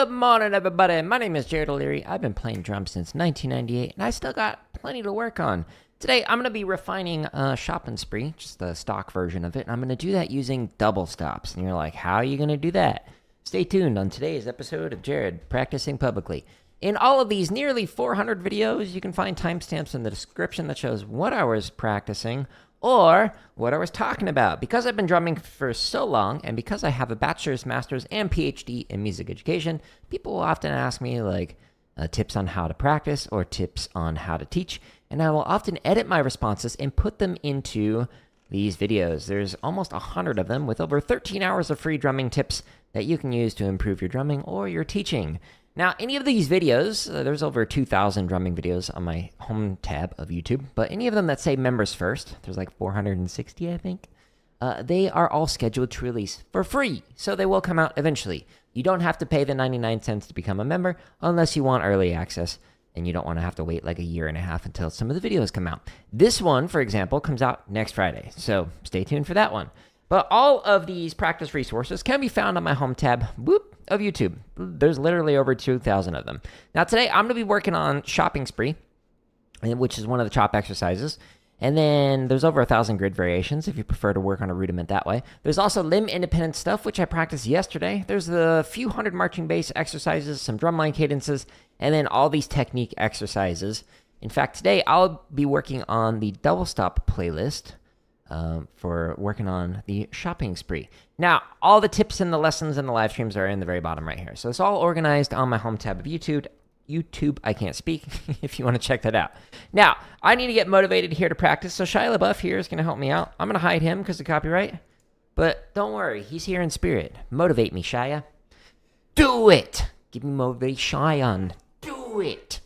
Good morning, everybody. My name is Jared O'Leary. I've been playing drums since 1998, and I still got plenty to work on. Today, I'm going to be refining Shopping Spree, just the stock version of it, and I'm going to do that using double stops. And you're like, how are you going to do that? Stay tuned on today's episode of Jared Practicing Publicly. In all of these nearly 400 videos, you can find timestamps in the description that shows what I was practicing or what I was talking about. Because I've been drumming for so long, and because I have a bachelor's, master's, and PhD in music education, people will often ask me tips on how to practice or tips on how to teach, and I will often edit my responses and put them into these videos. There's almost 100 of them with over 13 hours of free drumming tips that you can use to improve your drumming or your teaching. Now, any of these videos, there's over 2,000 drumming videos on my home tab of YouTube, but any of them that say members first, there's like 460, I think, they are all scheduled to release for free, so they will come out eventually. You don't have to pay the 99 cents to become a member unless you want early access, and you don't want to have to wait like a year and a half until some of the videos come out. This one, for example, comes out next Friday, so stay tuned for that one. But all of these practice resources can be found on my home tab of YouTube. There's literally over 2,000 of them. Now today, I'm going to be working on Shopping Spree, which is one of the chop exercises. And then there's over 1,000 grid variations if you prefer to work on a rudiment that way. There's also limb-independent stuff, which I practiced yesterday. There's a few hundred marching bass exercises, some drumline cadences, and then all these technique exercises. In fact, today I'll be working on the double stop playlist for working on the Shopping Spree. Now, all the tips and the lessons and the live streams are in the very bottom right here. So it's all organized on my home tab of YouTube. I can't speak, if you want to check that out. Now, I need to get motivated here to practice, so Shia LaBeouf here is going to help me out. I'm going to hide him because of copyright, but don't worry, he's here in spirit. Motivate me, Shia. Do it! Give me motivation. Do it!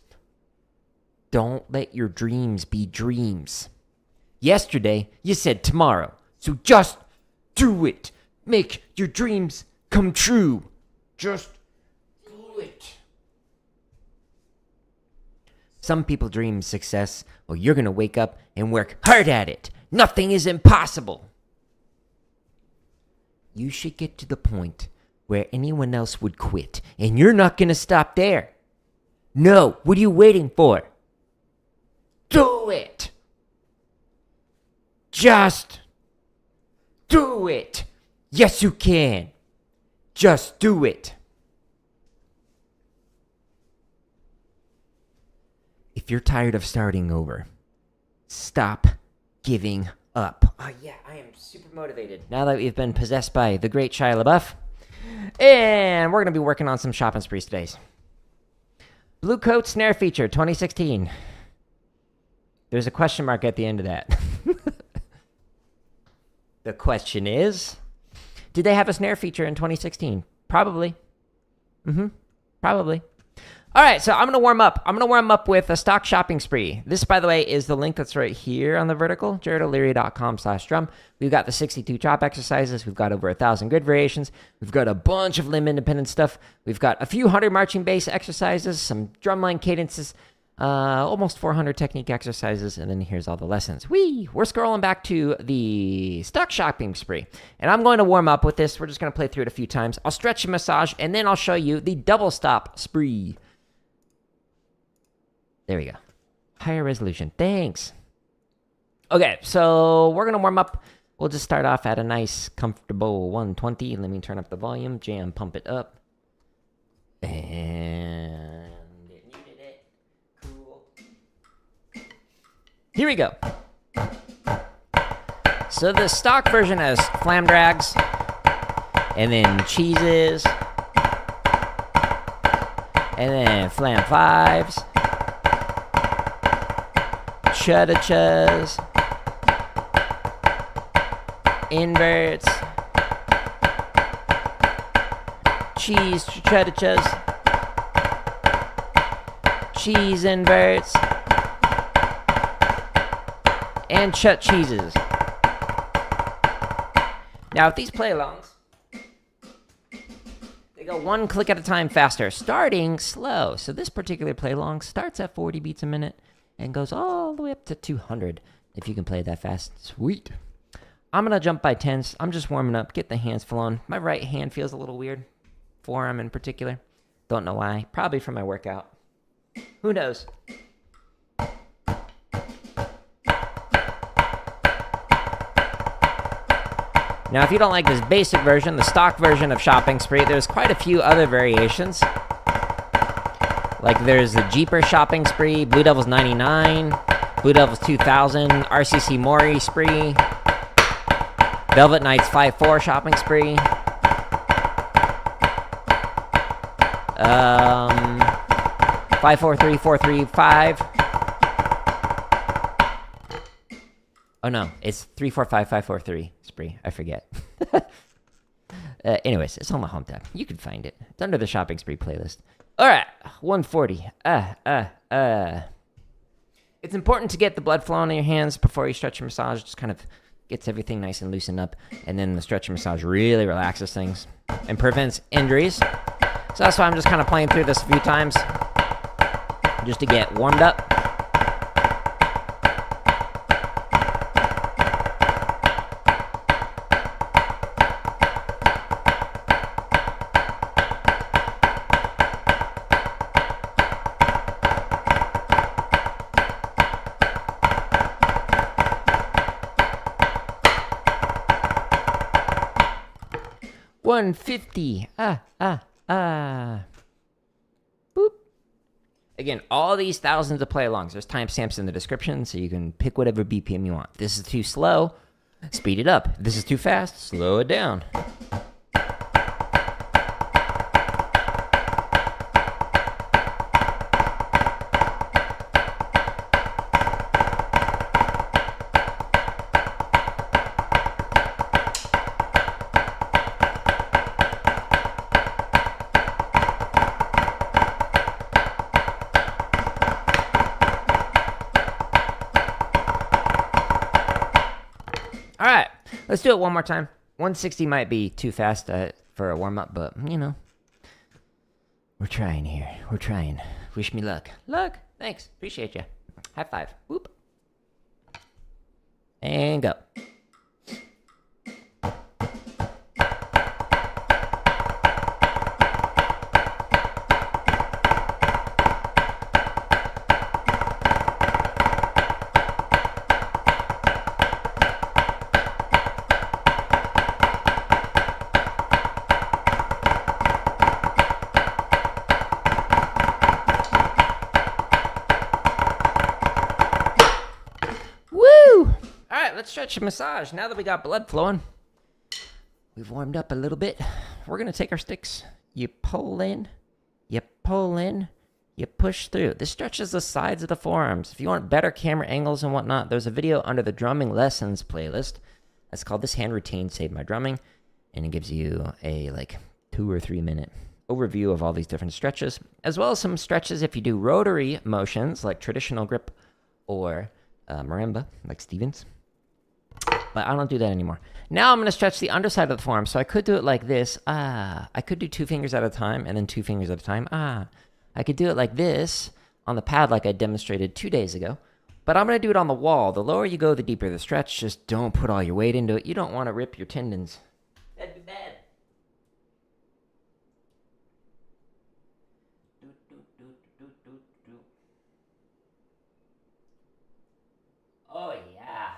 Don't let your dreams be dreams. Yesterday, you said tomorrow, so just do it. Make your dreams come true. Just do it. Some people dream success. Well, you're going to wake up and work hard at it. Nothing is impossible. You should get to the point where anyone else would quit, and you're not going to stop there. No, what are you waiting for? Do it. Just do it. Yes, you can. Just do it. If you're tired of starting over, stop giving up. Oh yeah, I am super motivated now that we've been possessed by the great Shia LaBeouf. And we're going to be working on some Shopping Sprees today. Blue Coat Snare Feature 2016. There's a question mark at the end of that. The question is, did they have a snare feature in 2016? Probably. Probably. All right, so I'm going to warm up. I'm going to warm up with a stock Shopping Spree. This, by the way, is the link that's right here on the vertical, jaredoleary.com/drum. We've got the 62 chop exercises. We've got over 1,000 grid variations. We've got a bunch of limb-independent stuff. We've got a few hundred marching bass exercises, some drumline cadences, almost 400 technique exercises, and then here's all the lessons. We're scrolling back to the stock Shopping Spree, and I'm going to warm up with this. We're just going to play through it a few times. I'll stretch and massage, and then I'll show you the double stop spree. There we go. Higher resolution. Thanks. Okay, so we're going to warm up. We'll just start off at a nice, comfortable 120. Let me turn up the volume, jam, pump it up. And it muted it. Cool. Here we go. So the stock version has flam drags, and then cheeses, and then flam fives, chudachas, inverts, cheese chudachas, cheese inverts, and chut cheeses. Now, with these play-alongs, they go one click at a time faster, starting slow. So this particular play-along starts at 40 beats a minute and goes all the way up to 200 if you can play that fast. Sweet. I'm going to jump by tens. I'm just warming up, get the hands flowing. My right hand feels a little weird, forearm in particular. Don't know why. Probably from my workout. Who knows? Now, if you don't like this basic version, the stock version of Shopping Spree, there's quite a few other variations. Like there's the Jeeper Shopping Spree, Blue Devils 99, Blue Devils 2000, RCC Mori Spree, Velvet Knights 5-4 Shopping Spree, 5-4-3, 4-3-5. Oh no, it's 3-4-5, 5-4-3 Spree. I forget. Anyways, it's on my home tab. You can find it. It's under the Shopping Spree playlist. All right, 140. It's important to get the blood flowing in your hands before you stretch and massage. Just kind of gets everything nice and loosened up. And then the stretch and massage really relaxes things and prevents injuries. So that's why I'm just kind of playing through this a few times just to get warmed up. $150. Boop. Again, all these thousands of play-alongs. There's timestamps in the description, so you can pick whatever BPM you want. This is too slow, speed it up. This is too fast, slow it down. All right, let's do it one more time. 160 might be too fast for a warm-up, but, you know, we're trying here. We're trying. Wish me luck. Luck. Thanks. Appreciate you. High five. Whoop. And go. Let's stretch and massage. Now that we got blood flowing, we've warmed up a little bit. We're going to take our sticks. You pull in, you pull in, you push through. This stretches the sides of the forearms. If you want better camera angles and whatnot, there's a video under the drumming lessons playlist. That's called This Hand Routine Saved My Drumming. And it gives you a 2 or 3 minute overview of all these different stretches, as well as some stretches if you do rotary motions like traditional grip or marimba, like Stevens. But I don't do that anymore. Now I'm going to stretch the underside of the forearm. So I could do it like this. I could do 2 fingers at a time and then 2 fingers at a time. I could do it like this on the pad like I demonstrated 2 days ago. But I'm going to do it on the wall. The lower you go, the deeper the stretch. Just don't put all your weight into it. You don't want to rip your tendons. That'd be bad. Oh, yeah.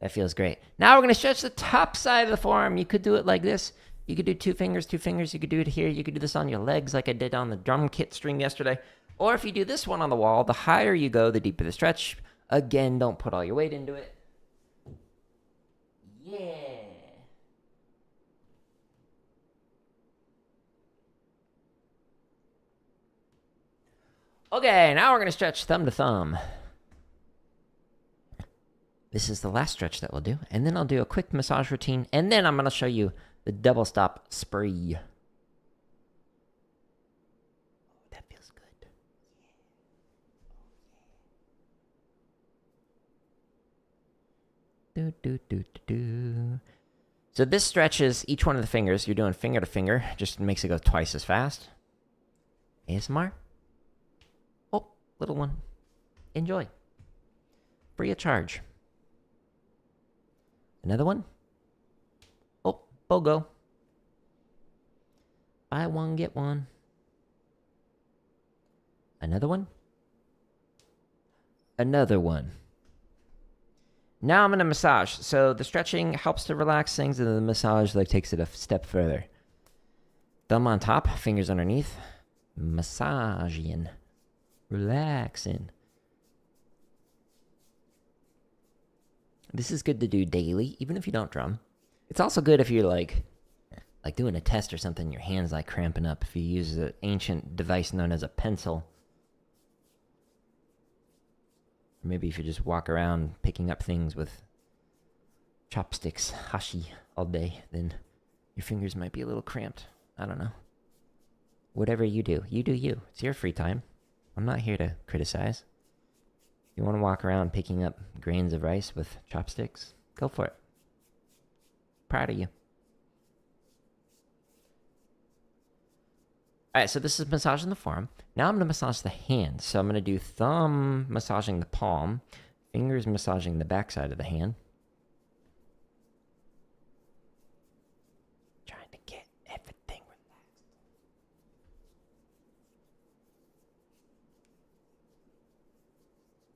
That feels great. Now we're going to stretch the top side of the forearm. You could do it like this. You could do 2 fingers, 2 fingers. You could do it here. You could do this on your legs like I did on the drum kit string yesterday. Or if you do this one on the wall, the higher you go, the deeper the stretch. Again, don't put all your weight into it. Yeah. Okay, now we're going to stretch thumb to thumb. This is the last stretch that we'll do. And then I'll do a quick massage routine. And then I'm going to show you the double stop spree. That feels good. So this stretches each one of the fingers. You're doing finger to finger. Just makes it go twice as fast. ASMR. Oh, little one. Enjoy. Free of charge. Another one. Oh, BOGO. Buy one, get one. Another one. Another one. Now I'm going to massage. So the stretching helps to relax things, and then the massage like takes it a step further. Thumb on top, fingers underneath. Massaging. Relaxing. This is good to do daily, even if you don't drum. It's also good if you're like doing a test or something, your hand's like cramping up. If you use an ancient device known as a pencil. Or maybe if you just walk around picking up things with chopsticks, hashi, all day, then your fingers might be a little cramped. I don't know. Whatever you do you. It's your free time. I'm not here to criticize. If you want to walk around picking up grains of rice with chopsticks, go for it. Proud of you. Alright, so this is massaging the forearm. Now I'm going to massage the hand. So I'm going to do thumb massaging the palm, fingers massaging the backside of the hand. Trying to get everything relaxed.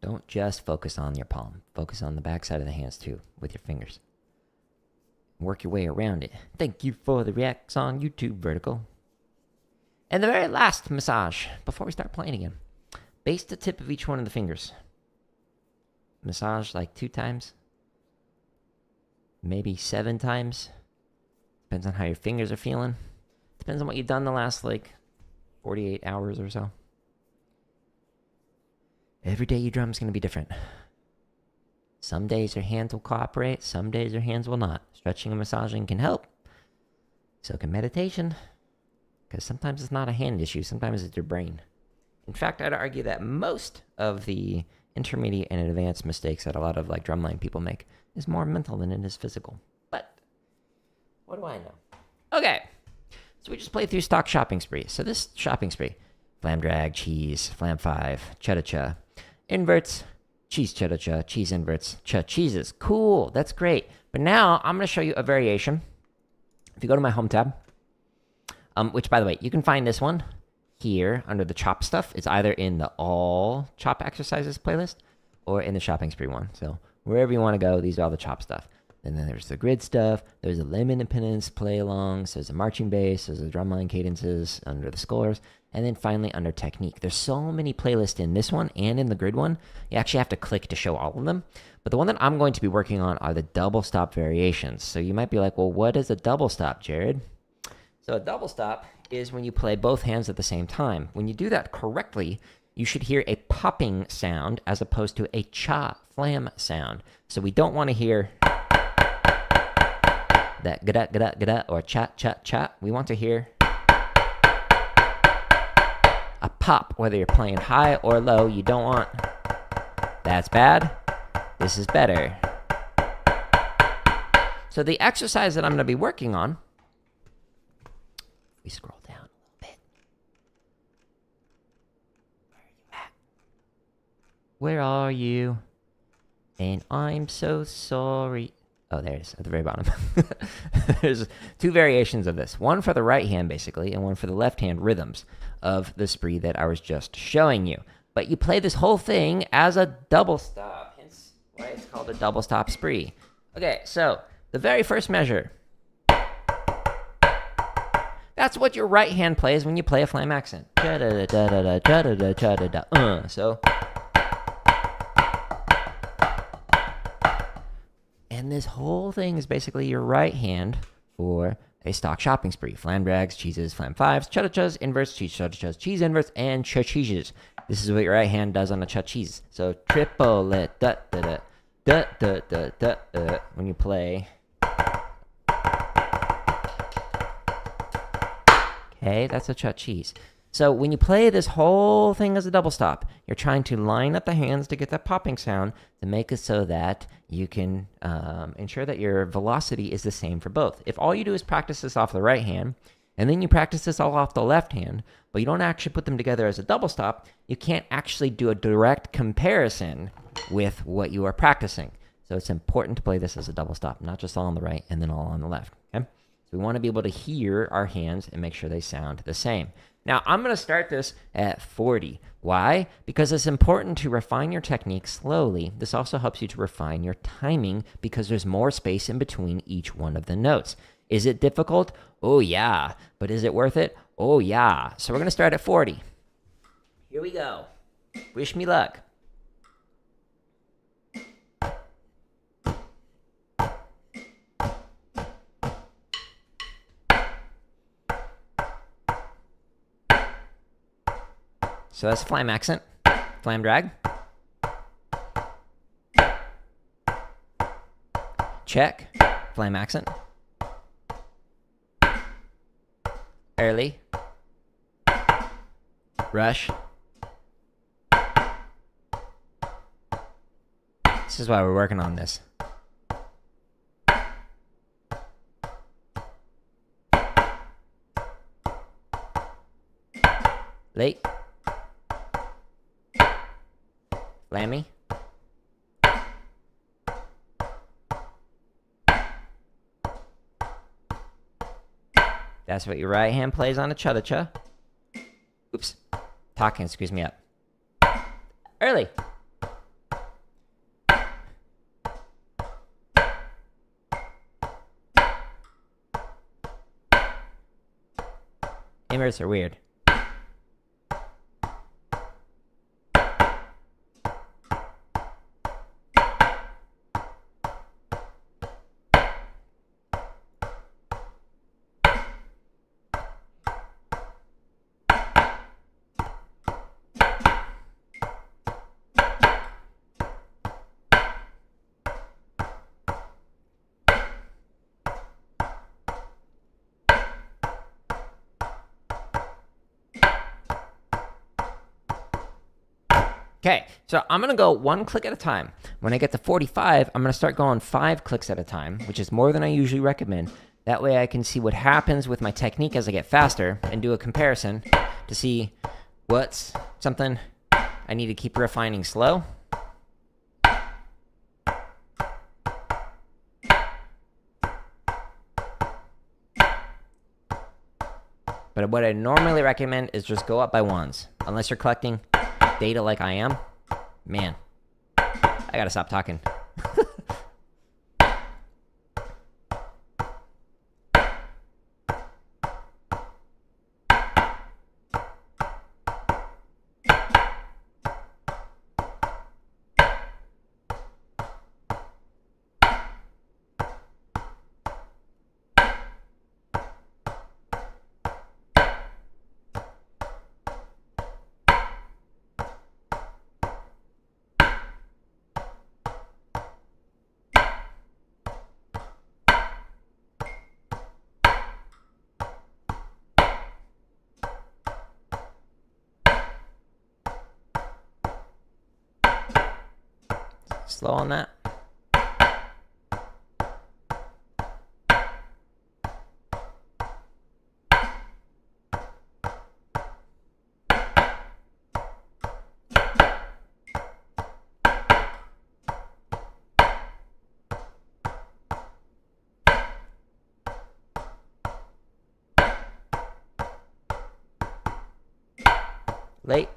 Don't just focus on your palm. Focus on the backside of the hands too, with your fingers. Work your way around it. Thank you for the reacts on YouTube, Vertical. And the very last massage, before we start playing again. Base the tip of each one of the fingers. Massage like 2 times. Maybe 7 times. Depends on how your fingers are feeling. Depends on what you've done the last, 48 hours or so. Every day you drum is going to be different. Some days your hands will cooperate. Some days your hands will not. Stretching and massaging can help. So can meditation. Because sometimes it's not a hand issue, sometimes it's your brain. In fact, I'd argue that most of the intermediate and advanced mistakes that a lot of drumline people make is more mental than it is physical. But what do I know? Okay, so we just played through stock shopping spree. So this shopping spree, flam drag, cheese, flam 5, cha-cha-cha, inverts, cheese cha-cha-cha, cheese inverts, cha-cheeses. Cool, that's great. But now I'm going to show you a variation. If you go to my home tab, which, by the way, you can find this one here under the chop stuff. It's either in the all chop exercises playlist or in the shopping spree one. So wherever you want to go, these are all the chop stuff. And then there's the grid stuff. There's the limb independence play alongs. There's the marching bass. There's the drumline cadences under the scores. And then finally under technique. There's so many playlists in this one and in the grid one. You actually have to click to show all of them. But the one that I'm going to be working on are the double stop variations. So you might be like, well, what is a double stop, Jared? So a double stop is when you play both hands at the same time. When you do that correctly, you should hear a popping sound as opposed to a cha-flam sound. So we don't want to hear that ga-da-ga-da-ga-da or cha-cha-cha. We want to hear a pop, whether you're playing high or low. You don't want... That's bad. This is better. So the exercise that I'm going to be working on, we scroll down a little bit. Where are you? And I'm so sorry. Oh, there it is at the very bottom. There's 2 variations of this. One for the right hand, basically, and one for the left hand rhythms of the spree that I was just showing you. But you play this whole thing as a double stop, hence why it's called a double stop spree. Okay, so the very first measure. That's what your right hand plays when you play a flam accent. So. And this whole thing is basically your right hand for a stock shopping spree. Flam drags, cheeses, flam 5s, cha-cha-chas, inverts, cheese cha-cha-chas, cheese inverts, and cha-cheeses. This is what your right hand does on a cha-cheese. So triple it, da-da-da, when you play. Okay, that's a cha-cheese. So when you play this whole thing as a double stop, you're trying to line up the hands to get that popping sound to make it so that you can ensure that your velocity is the same for both. If all you do is practice this off the right hand, and then you practice this all off the left hand, but you don't actually put them together as a double stop, you can't actually do a direct comparison with what you are practicing. So it's important to play this as a double stop, not just all on the right and then all on the left. Okay? So we want to be able to hear our hands and make sure they sound the same. Now, I'm going to start this at 40. Why? Because it's important to refine your technique slowly. This also helps you to refine your timing because there's more space in between each one of the notes. Is it difficult? Oh, yeah. But is it worth it? Oh, yeah. So we're going to start at 40. Here we go. Wish me luck. So that's flam accent, flam drag. Check, flam accent. Early. Rush. This is why we're working on this. Late. Flammy. That's what your right hand plays on a cha-cha. Oops. Talking screws me up. Early. Inverts are weird. Okay, so I'm going to go one click at a time. When I get to 45, I'm going to start going 5 clicks at a time, which is more than I usually recommend. That way I can see what happens with my technique as I get faster and do a comparison to see what's something I need to keep refining slow. But what I normally recommend is just go up by ones. Unless you're collecting data like I am, man, I gotta stop talking. Slow on that. Late.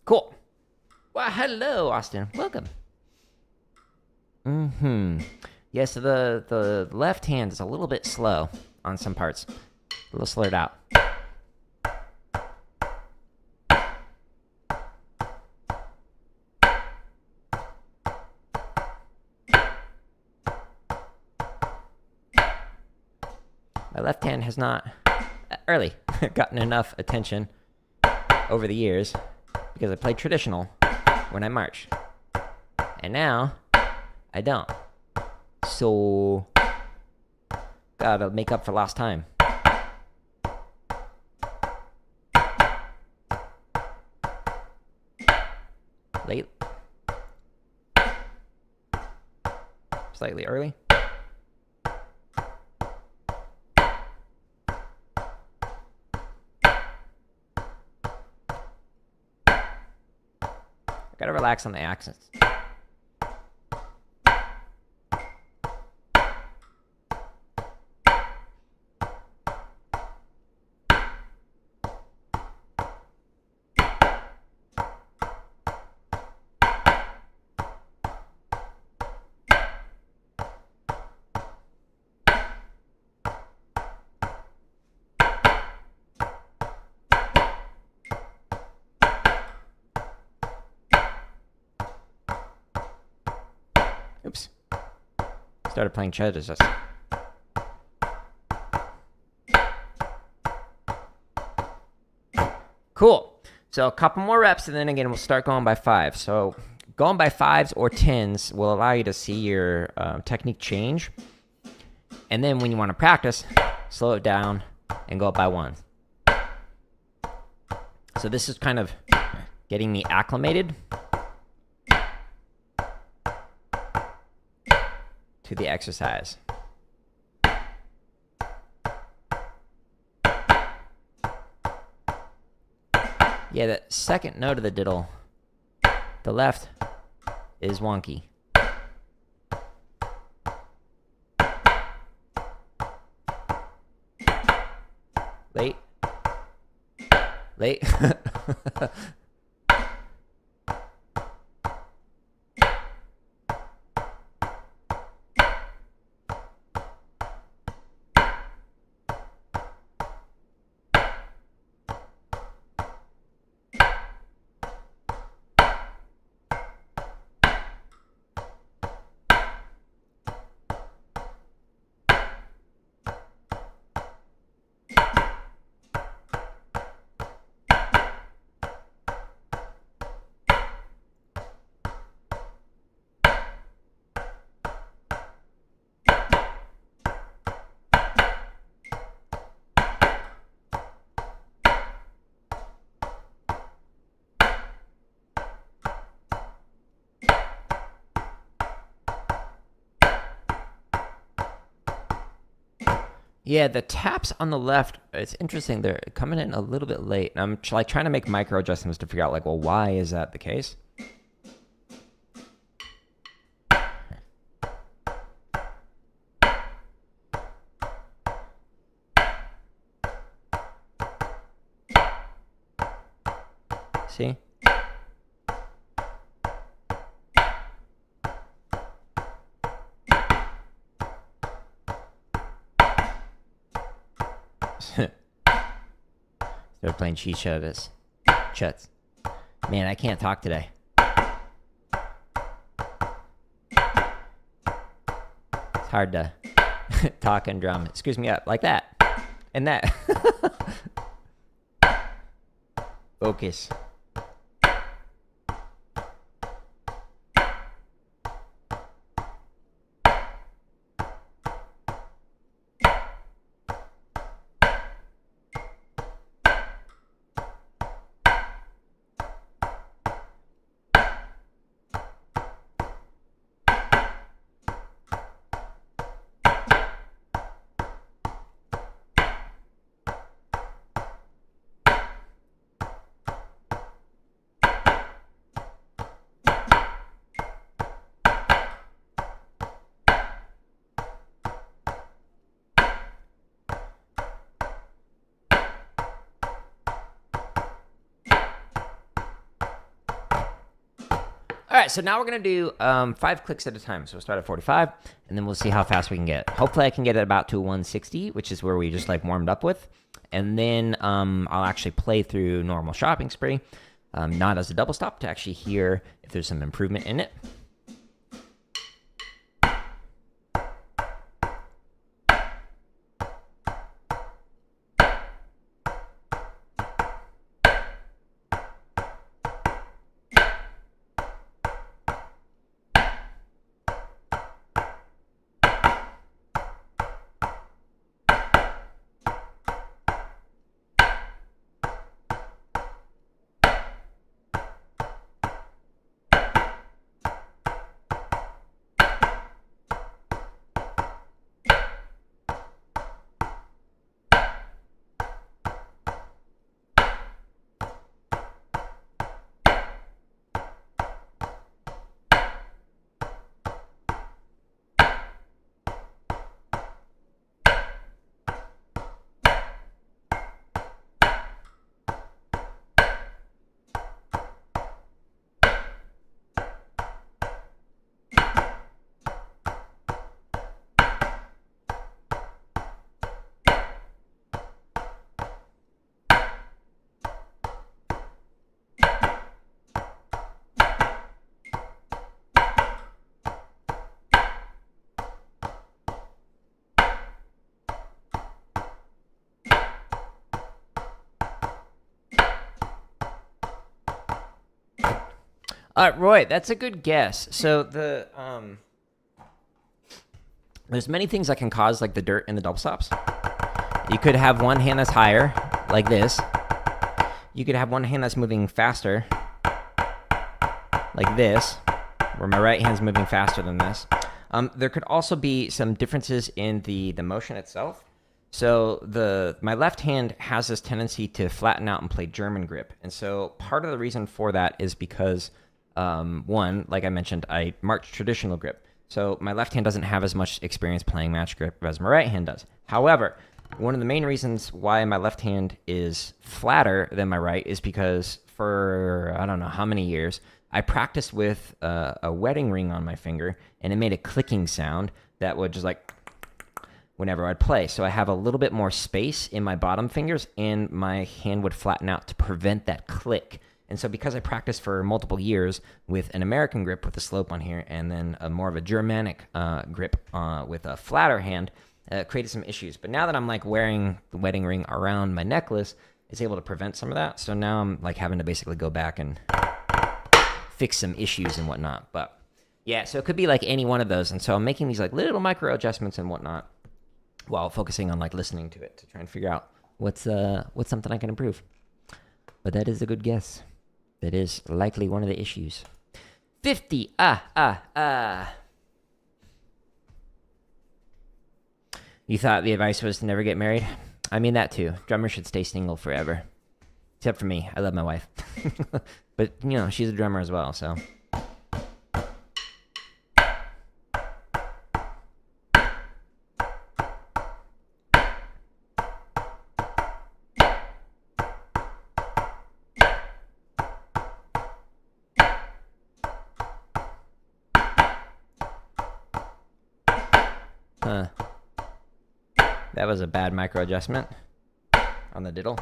Cool. Well, hello, Austin. Welcome. Yeah, so the left hand is a little bit slow on some parts. A little slurred out. My left hand has not, early, gotten enough attention over the years because I played traditional when I marched. And now, I don't. So, gotta make up for lost time. Late. Slightly early. Gotta relax on the accents. started playing chud is just... Cool. So a couple more reps, and then again, we'll start going by 5. So going by 5s or 10s will allow you to see your technique change. And then when you want to practice, slow it down and go up by 1. So this is kind of getting me acclimated to the exercise. Yeah, the second note of the diddle, the left, is wonky. Late. Late. Yeah, the taps on the left, it's interesting. They're coming in a little bit late. I'm like trying to make micro adjustments to figure out, like, well, why is that the case? See? They're playing chichadas. Chuts. Man, I can't talk today. It's hard to talk and drum. It screws me up like that. And that. Focus. All right, so now we're going to do 5 clicks at a time. So we'll start at 45, and then we'll see how fast we can get. Hopefully I can get it about to 160, which is where we just like warmed up with. And then I'll actually play through normal shopping spree, not as a double stop, to actually hear if there's some improvement in it. Roy, that's a good guess. So there's many things that can cause like the dirt in the double stops. You could have one hand that's higher, like this. You could have one hand that's moving faster, like this, where my right hand's moving faster than this. There could also be some differences in the motion itself. So my left hand has this tendency to flatten out and play German grip. And so part of the reason for that is because, one, like I mentioned, I march traditional grip. So my left hand doesn't have as much experience playing match grip as my right hand does. However, one of the main reasons why my left hand is flatter than my right is because for, I don't know how many years, I practiced with a wedding ring on my finger, and it made a clicking sound that would just like whenever I'd play. So I have a little bit more space in my bottom fingers, and my hand would flatten out to prevent that click. And so because I practiced for multiple years with an American grip with a slope on here, and then more of a Germanic grip with a flatter hand, it created some issues. But now that I'm like wearing the wedding ring around my necklace, it's able to prevent some of that. So now I'm like having to basically go back and fix some issues and whatnot. But yeah, so it could be like any one of those. And so I'm making these like little micro adjustments and whatnot while focusing on like listening to it to try and figure out what's something I can improve. But that is a good guess. That is likely one of the issues. 50. You thought the advice was to never get married? I mean that too. Drummers should stay single forever. Except for me. I love my wife. But, you know, she's a drummer as well, so. That was a bad micro adjustment on the diddle.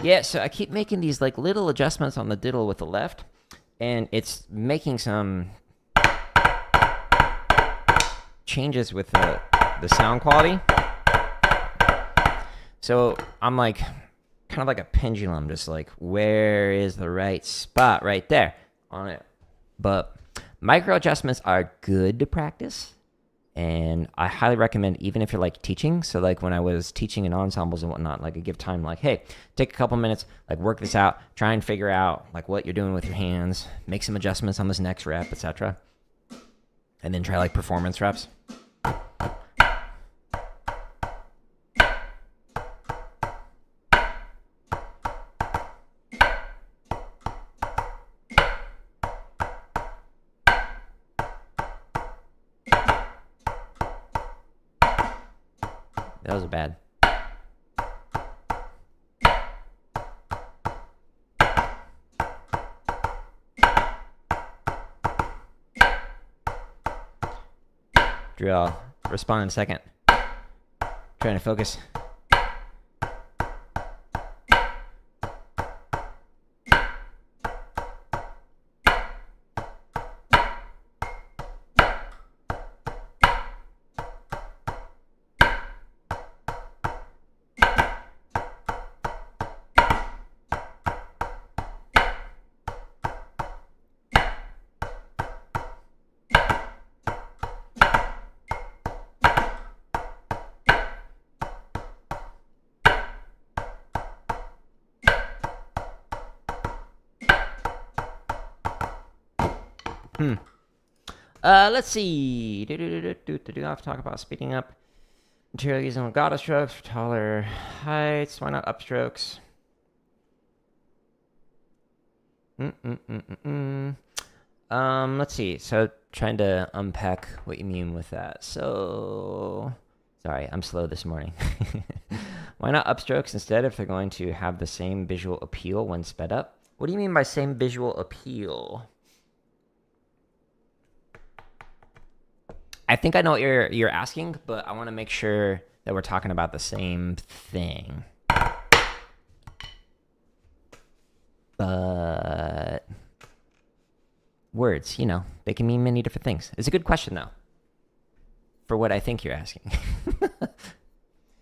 Yeah, so I keep making these like little adjustments on the diddle with the left, and it's making some changes with the sound quality. So I'm like kind of like a pendulum, just like where is the right spot right there on it. But micro adjustments are good to practice. And I highly recommend, even if you're like teaching. So like when I was teaching in ensembles and whatnot, like I give time like, hey, take a couple minutes, like work this out, try and figure out like what you're doing with your hands, make some adjustments on this next rep, etc. And then try like performance reps. That was bad. Drew, I'll respond in a second. Trying to focus. Let's see. I have to talk about speeding up. Material using legato strokes for taller heights. Why not upstrokes? Let's see. So trying to unpack what you mean with that. So sorry, I'm slow this morning. Why not upstrokes instead if they're going to have the same visual appeal when sped up? What do you mean by same visual appeal? I think I know what you're asking, but I want to make sure that we're talking about the same thing. But words, they can mean many different things. It's a good question, though, for what I think you're asking.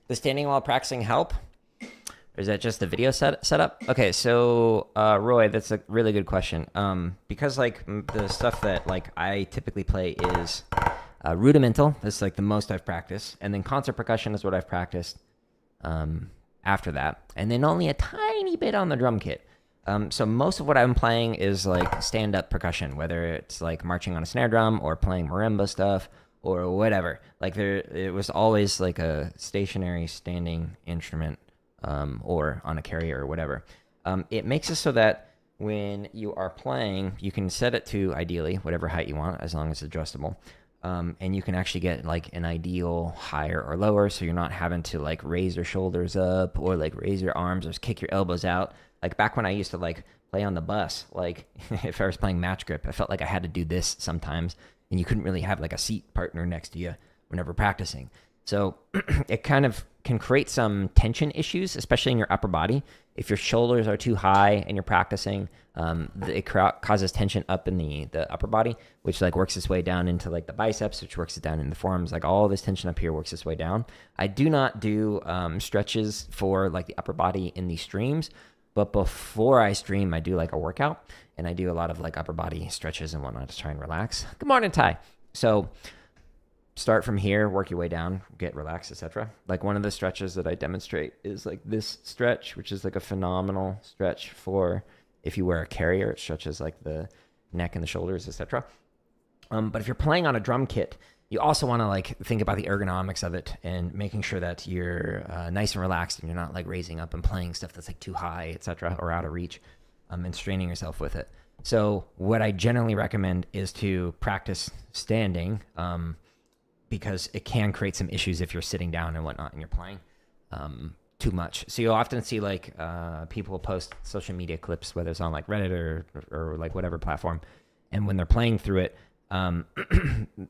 Does standing while practicing help? Or is that just the video setup? Okay, so Roy, that's a really good question. Because like the stuff that like I typically play is rudimental. That's like the most I've practiced, and then concert percussion is what I've practiced after that, and then only a tiny bit on the drum kit. So most of what I'm playing is like stand-up percussion, whether it's like marching on a snare drum or playing marimba stuff or whatever. Like it was always like a stationary standing instrument or on a carrier or whatever. It makes it so that when you are playing, you can set it to ideally whatever height you want, as long as it's adjustable. And you can actually get like an ideal higher or lower, so you're not having to like raise your shoulders up or like raise your arms or kick your elbows out. Like back when I used to like play on the bus, like if I was playing match grip, I felt like I had to do this sometimes, and you couldn't really have like a seat partner next to you whenever practicing. So it kind of can create some tension issues, especially in your upper body. If your shoulders are too high and you're practicing, it causes tension up in the upper body, which like works its way down into like the biceps, which works it down in the forearms. Like all this tension up here works its way down. I do not do stretches for like the upper body in these streams, but before I stream, I do like a workout, and I do a lot of like upper body stretches and whatnot to try and relax. Good morning, Ty. So start from here, work your way down, get relaxed, etc. Like one of the stretches that I demonstrate is like this stretch, which is like a phenomenal stretch for if you wear a carrier. It stretches like the neck and the shoulders, etc. But if you're playing on a drum kit, you also want to like think about the ergonomics of it and making sure that you're nice and relaxed and you're not like raising up and playing stuff that's like too high, etc., or out of reach, and straining yourself with it. So what I generally recommend is to practice standing, because it can create some issues if you're sitting down and whatnot and you're playing too much. So you'll often see like people post social media clips, whether it's on like Reddit or like whatever platform, and when they're playing through it,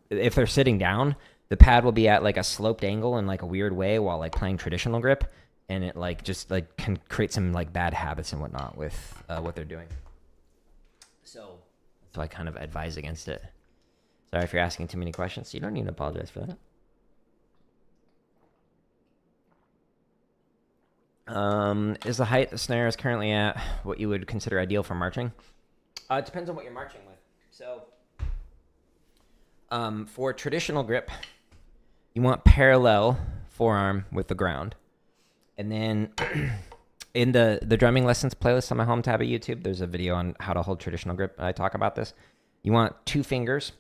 if they're sitting down, the pad will be at like a sloped angle in like a weird way while like playing traditional grip, and it like just like can create some like bad habits and whatnot with what they're doing. So I kind of advise against it. Sorry if you're asking too many questions. You don't need to apologize for that. Is the height the snare is currently at what you would consider ideal for marching? It depends on what you're marching with. So for traditional grip, you want parallel forearm with the ground. And then in the drumming lessons playlist on my home tab of YouTube, there's a video on how to hold traditional grip. I talk about this. You want 2 fingers.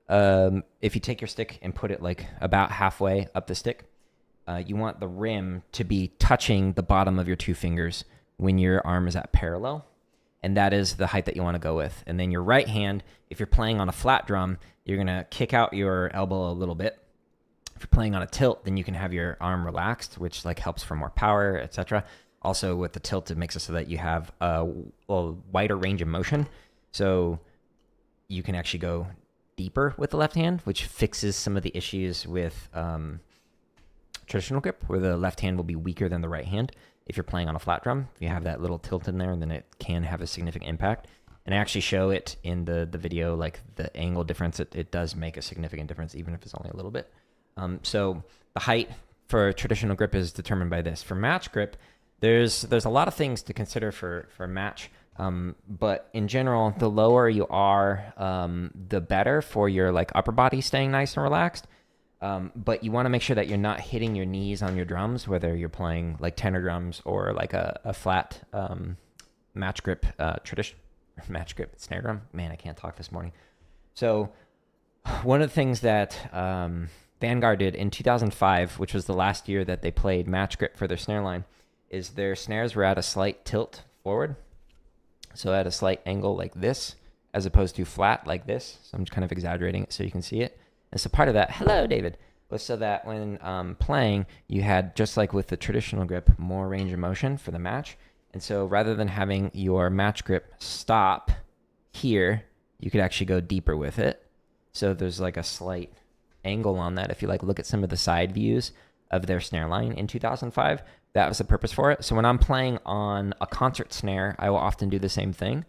If you take your stick and put it like about halfway up the stick, you want the rim to be touching the bottom of your 2 fingers when your arm is at parallel. And that is the height that you want to go with. And then your right hand, if you're playing on a flat drum, you're going to kick out your elbow a little bit. If you're playing on a tilt, then you can have your arm relaxed, which like helps for more power, etc. Also with the tilt, it makes it so that you have a wider range of motion. So you can actually go deeper with the left hand, which fixes some of the issues with traditional grip, where the left hand will be weaker than the right hand. If you're playing on a flat drum, if you have that little tilt in there, then it can have a significant impact. And I actually show it in the video, like the angle difference. It does make a significant difference, even if it's only a little bit. So the height for traditional grip is determined by this. For match grip, there's a lot of things to consider for match. But in general, the lower you are, the better for your like upper body staying nice and relaxed. But you want to make sure that you're not hitting your knees on your drums, whether you're playing like tenor drums or like a flat match grip match grip snare drum. Man, I can't talk this morning. So one of the things that Vanguard did in 2005, which was the last year that they played match grip for their snare line, is their snares were at a slight tilt forward. So at a slight angle like this, as opposed to flat like this. So I'm just kind of exaggerating it so you can see it. And so part of that, hello, David, was so that when playing, you had, just like with the traditional grip, more range of motion for the match. And so rather than having your match grip stop here, you could actually go deeper with it. So there's like a slight angle on that. If you like look at some of the side views of their snare line in 2005, that was the purpose for it. So when I'm playing on a concert snare, I will often do the same thing,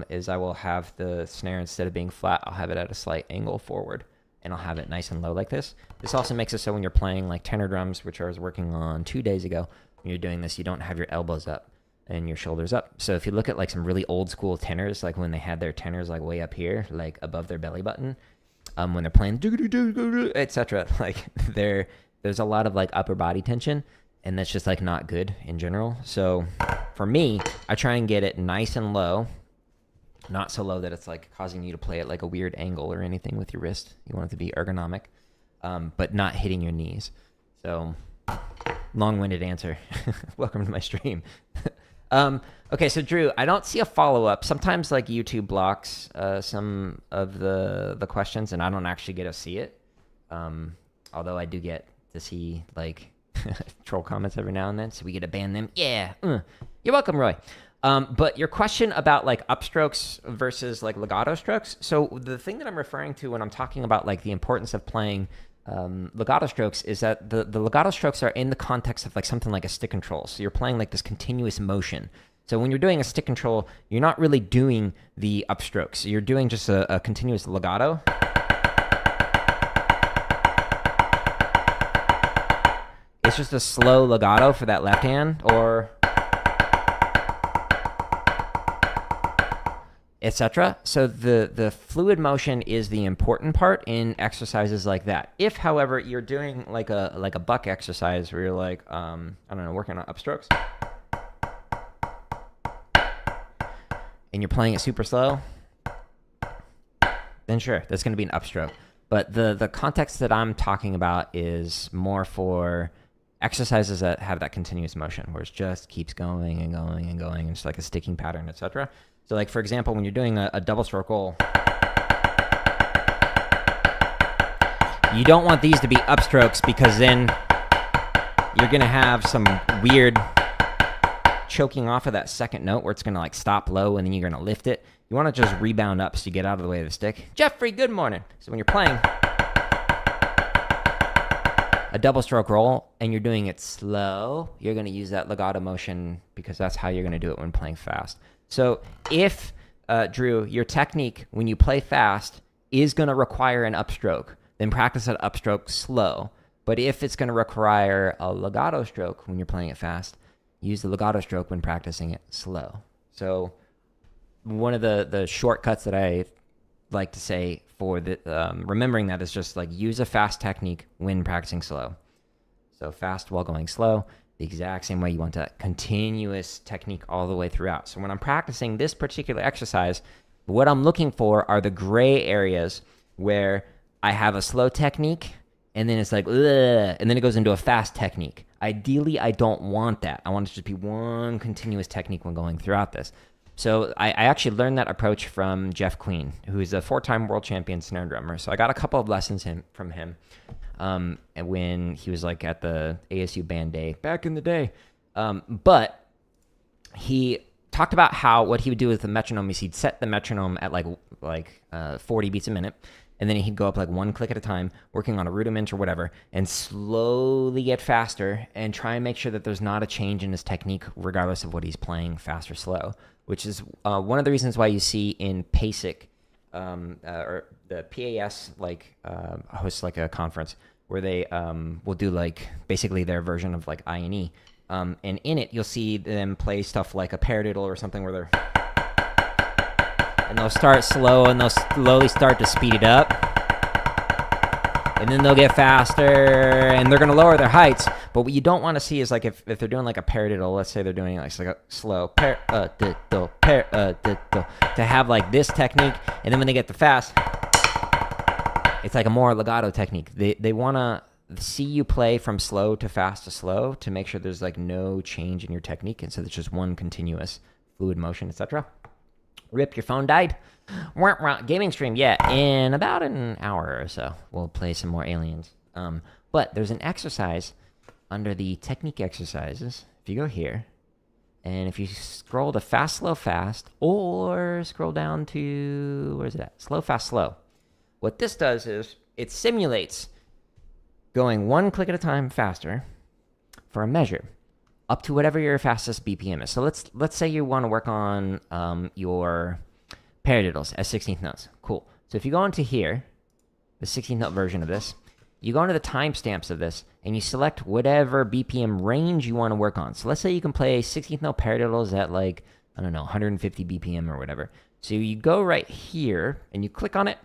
is I will have the snare, instead of being flat, I'll have it at a slight angle forward, and I'll have it nice and low like this. This also makes it so when you're playing like tenor drums, which I was working on 2 days ago, when you're doing this, you don't have your elbows up and your shoulders up. So if you look at like some really old school tenors, like when they had their tenors like way up here, like above their belly button, when they're playing, etc., like there's a lot of like upper body tension, and that's just like not good in general. So for me, I try and get it nice and low, not so low that it's like causing you to play at like a weird angle or anything with your wrist. You want it to be ergonomic, but not hitting your knees. So long-winded answer. Welcome to my stream. Okay, so Drew, I don't see a follow-up. Sometimes like YouTube blocks some of the questions, and I don't actually get to see it. Although I do get to see like troll comments every now and then, so we get to ban them. Yeah, you're welcome, Roy. But your question about like upstrokes versus like legato strokes. So the thing that I'm referring to when I'm talking about like the importance of playing legato strokes is that the legato strokes are in the context of like something like a stick control. So you're playing like this continuous motion. So when you're doing a stick control, you're not really doing the upstrokes. You're doing just a continuous legato. It's just a slow legato for that left hand, or etc. So the fluid motion is the important part in exercises like that. If, however, you're doing like a buck exercise where you're like, I don't know, working on upstrokes, and you're playing it super slow, then sure, that's going to be an upstroke. But the context that I'm talking about is more for exercises that have that continuous motion, where it just keeps going and going and going, and it's like a sticking pattern, etc. So like, for example, when you're doing a double stroke roll, you don't want these to be upstrokes, because then you're going to have some weird choking off of that second note where it's going to like stop low and then you're going to lift it. You want to just rebound up so you get out of the way of the stick. Jeffrey, good morning. So when you're playing a double stroke roll and you're doing it slow, you're going to use that legato motion, because that's how you're going to do it when playing fast. So if, Drew, your technique when you play fast is going to require an upstroke, then practice that upstroke slow. But if it's going to require a legato stroke when you're playing it fast, use the legato stroke when practicing it slow. So one of the shortcuts that I like to say for remembering that is just like use a fast technique when practicing slow. So fast while going slow, the exact same way you want that continuous technique all the way throughout. So when I'm practicing this particular exercise, what I'm looking for are the gray areas where I have a slow technique and then it's like, ugh, and then it goes into a fast technique. Ideally, I don't want that. I want it to just be one continuous technique when going throughout this. So I actually learned that approach from Jeff Queen, who is a 4-time world champion snare drummer. So I got a couple of lessons from him when he was like at the ASU band day back in the day. But he talked about how what he would do with the metronome is he'd set the metronome at like 40 beats a minute. And then he'd go up like one click at a time, working on a rudiment or whatever, and slowly get faster and try and make sure that there's not a change in his technique regardless of what he's playing, fast or slow, which is one of the reasons why you see in PASIC, or the PAS, hosts like a conference where they will do like basically their version of like I&E. And in it, you'll see them play stuff like a paradiddle or something where they're... And they'll start slow, and they'll slowly start to speed it up. And then they'll get faster, and they're going to lower their heights. But what you don't want to see is, like, if they're doing, like, a paradiddle, let's say they're doing, like a slow paradiddle, to have, like, this technique. And then when they get the fast, It's like a more legato technique. They want to see you play from slow to fast to slow to make sure there's like no change in your technique, and so there's just one continuous fluid motion, etc. Rip, your phone died. Gaming stream, yeah, in about an hour or so we'll play some more Aliens. But there's an exercise under the technique exercises. If you go here, and if you scroll to fast, slow, fast, or scroll down to, where's it at? Slow, fast, slow. What this does is it simulates going one click at a time faster for a measure up to whatever your fastest BPM is. So let's say you want to work on your paradiddles as 16th notes. Cool. So if you go into here, the 16th note version of this, you go into the timestamps of this, and you select whatever BPM range you want to work on. So let's say you can play 16th note paradiddles at like, I don't know, 150 BPM or whatever. So you go right here, and you click on it,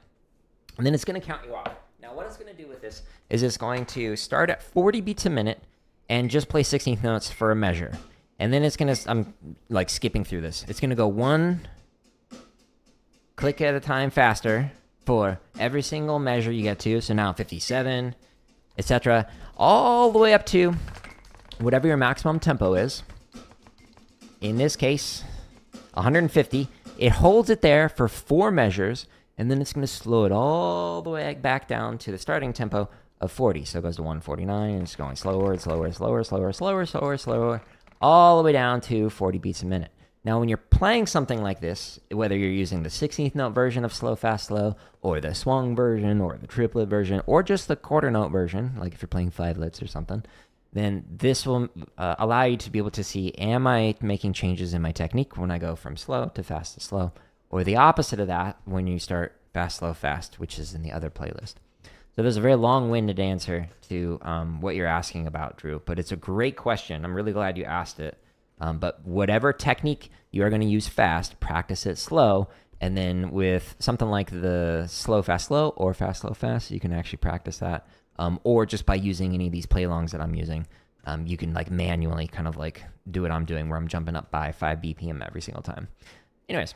and then it's going to count you off. Now what it's going to do with this is it's going to start at 40 beats a minute and just play 16th notes for a measure. And then it's going to, I'm like skipping through this. It's going to go one click at a time faster for every single measure you get to. So now 57, etc. All the way up to whatever your maximum tempo is. In this case, 150. It holds it there for 4 measures, and then it's going to slow it all the way back down to the starting tempo of 40. So it goes to 149, and it's going slower and slower and slower, slower, slower, slower, slower, all the way down to 40 beats a minute. Now, when you're playing something like this, whether you're using the 16th note version of slow, fast, slow, or the swung version, or the triplet version, or just the quarter note version, like if you're playing 5lets or something, then this will allow you to be able to see, am I making changes in my technique when I go from slow to fast to slow, or the opposite of that when you start fast, slow, fast, which is in the other playlist. So there's a very long-winded answer to what you're asking about, Drew, but it's a great question. I'm really glad you asked it. But whatever technique you are going to use fast, practice it slow, and then with something like the slow, fast, slow, or fast, slow, fast, you can actually practice that. Or just by using any of these play-alongs that I'm using, you can like manually kind of like do what I'm doing, where I'm jumping up by 5 BPM every single time. Anyways,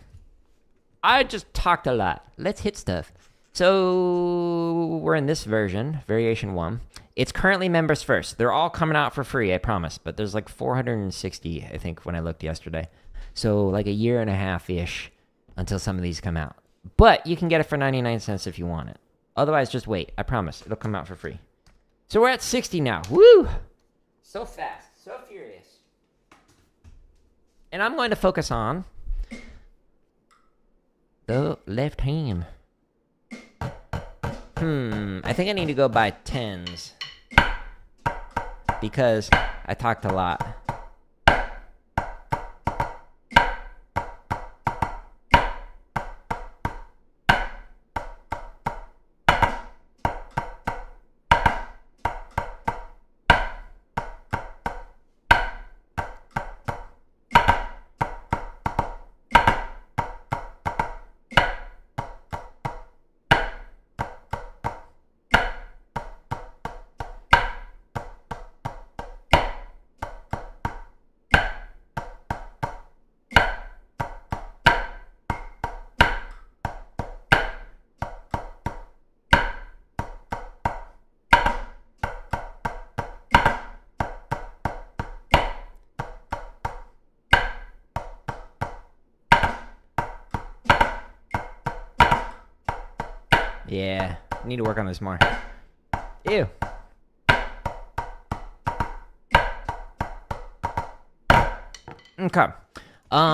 I just talked a lot. Let's hit stuff. So we're in this version, variation 1. It's currently members first. They're all coming out for free, I promise. But there's like 460, I think, when I looked yesterday. So like a year and a half-ish until some of these come out. But you can get it for 99 cents if you want it. Otherwise, just wait. I promise. It'll come out for free. So we're at 60 now. Woo! So fast. So furious. And I'm going to focus on the left hand. I think I need to go by 10s. Because I talked a lot. Yeah, I need to work on this more. Ew. Okay.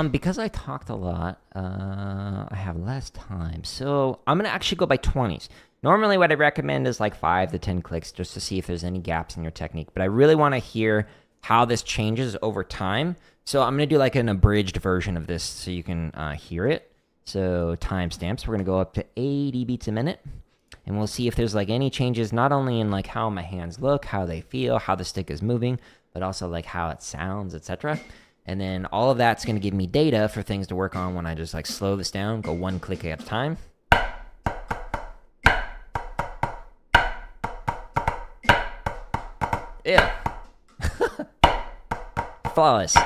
Because I talked a lot, I have less time. So I'm going to actually go by 20s. Normally what I recommend is like 5 to 10 clicks just to see if there's any gaps in your technique. But I really want to hear how this changes over time. So I'm going to do like an abridged version of this so you can hear it. So timestamps, we're going to go up to 80 beats a minute. And we'll see if there's like any changes, not only in like how my hands look, how they feel, how the stick is moving, but also like how it sounds, etc. And then all of that's going to give me data for things to work on when I just like slow this down, go one click at a time. Ew. Flawless.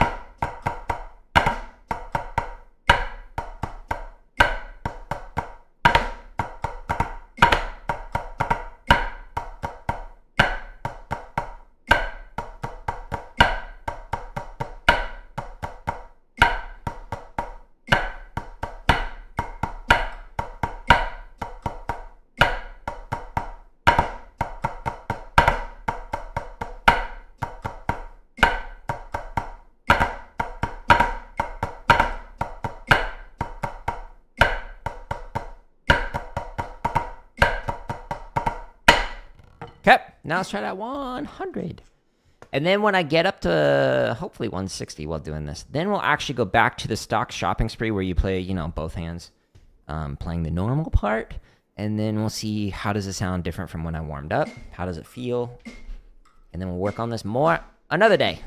Okay, now let's try that 100. And then when I get up to hopefully 160 while doing this, then we'll actually go back to the stock shopping spree where you play, you know, both hands, playing the normal part. And then we'll see how does it sound different from when I warmed up. How does it feel? And then we'll work on this more another day.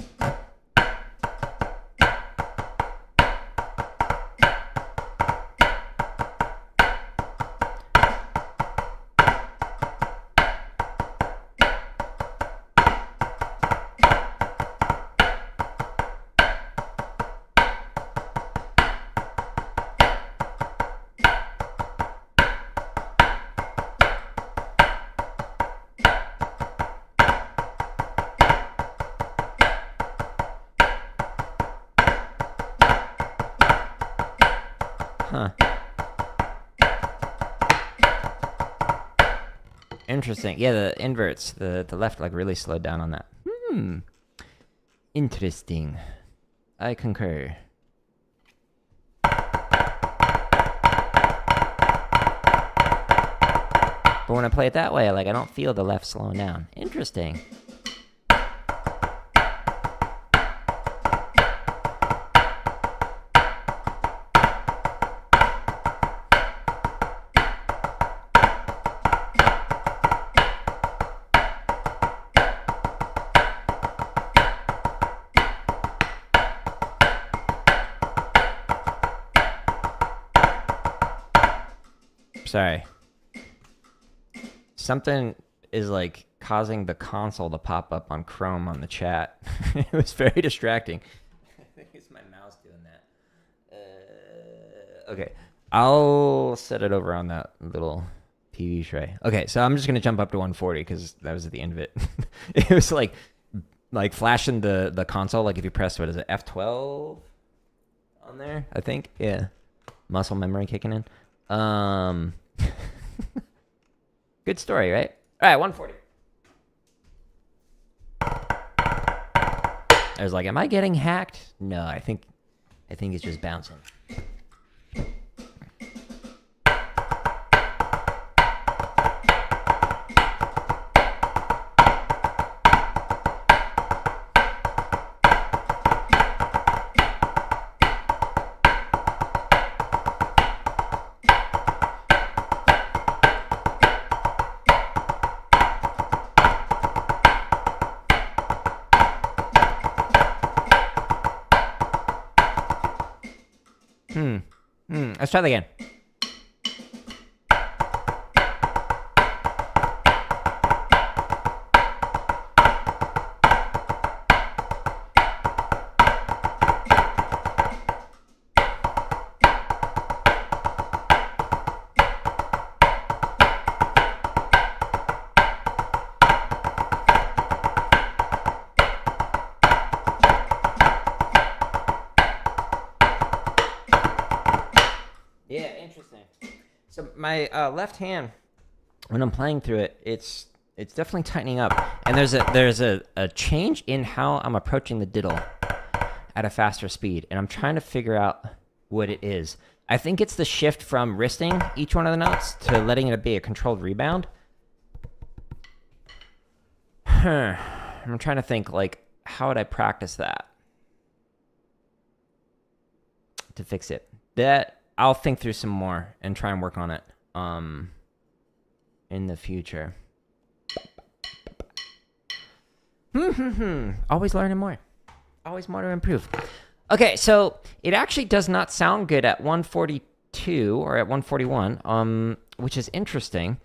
Huh. Interesting. Yeah, the inverts, the left like really slowed down on that. Interesting. I concur. But when I play it that way, like I don't feel the left slowing down. Interesting. Sorry. Something is like causing the console to pop up on Chrome on the chat. It was very distracting. I think it's my mouse doing that. Okay. I'll set it over on that little TV tray. Okay, so I'm just going to jump up to 140 because that was at the end of it. It was like flashing the console. Like if you press, what is it, F12 on there, I think? Yeah. Muscle memory kicking in. Good story, right? All right, 140. I was like, am I getting hacked? No, I think it's just bouncing. Let's try that again. Yeah, interesting. So my left hand, when I'm playing through it, it's definitely tightening up, and there's a change in how I'm approaching the diddle at a faster speed, and I'm trying to figure out what it is. I think it's the shift from wristing each one of the notes to letting it be a controlled rebound. I'm trying to think, like, how would I practice that to fix it? That I'll think through some more and try and work on it in the future. Always learning more. Always more to improve. Okay, so it actually does not sound good at 142 or at 141, which is interesting.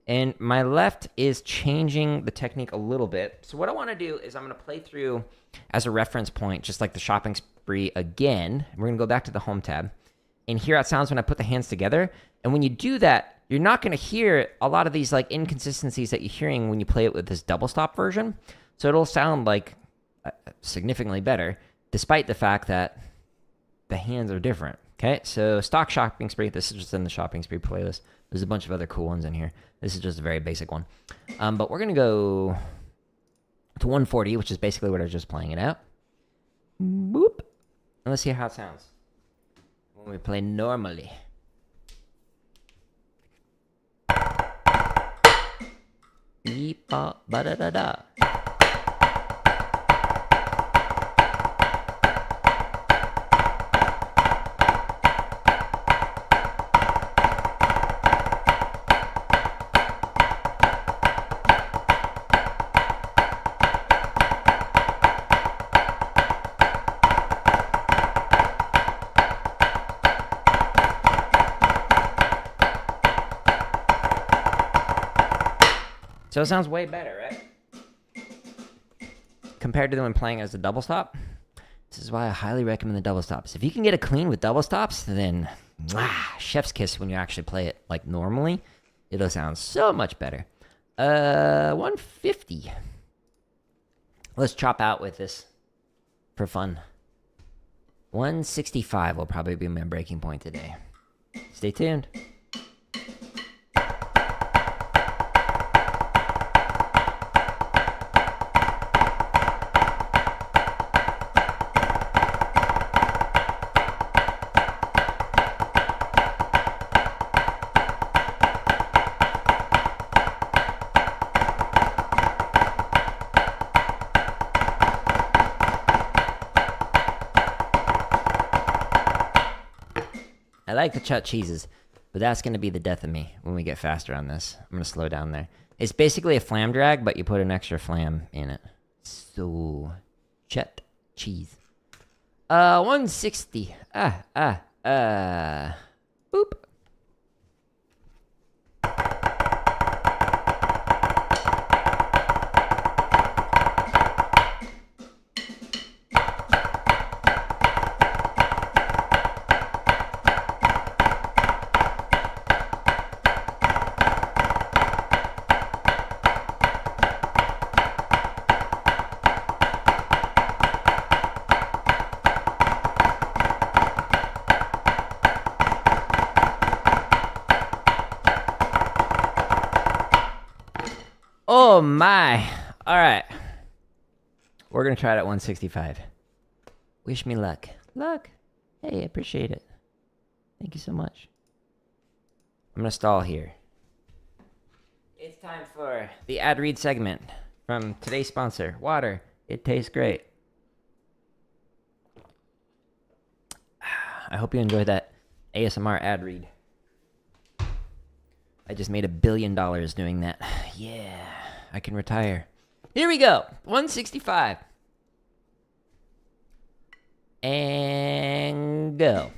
And my left is changing the technique a little bit. So what I want to do is I'm going to play through as a reference point, just like the shopping spree again. We're going to go back to the home tab and hear how it sounds when I put the hands together. And when you do that, you're not going to hear a lot of these like inconsistencies that you're hearing when you play it with this double stop version. So it'll sound like significantly better, despite the fact that the hands are different. Okay, so stock shopping spree. This is just in the shopping spree playlist. There's a bunch of other cool ones in here. This is just a very basic one. But we're going to go to 140, which is basically what I was just playing it out. Boop. And let's see how it sounds when we play normally. Beep. ba da da da. So it sounds way better, right? Compared to when playing as a double stop. This is why I highly recommend the double stops. If you can get it clean with double stops, then chef's kiss when you actually play it like normally. It'll sound so much better. 150. Let's chop out with this for fun. 165 will probably be my breaking point today. Stay tuned. I like to cut cheeses, but that's going to be the death of me when we get faster on this. I'm going to slow down there. It's basically a flam drag, but you put an extra flam in it. So, chet cheese. 160. Boop. Oh my. All right. We're going to try it at 165. Wish me luck. Luck. Hey, I appreciate it. Thank you so much. I'm going to stall here. It's time for the ad read segment from today's sponsor, water. It tastes great. I hope you enjoyed that ASMR ad read. I just made $1 billion doing that. Yeah, I can retire. Here we go. 165. And go.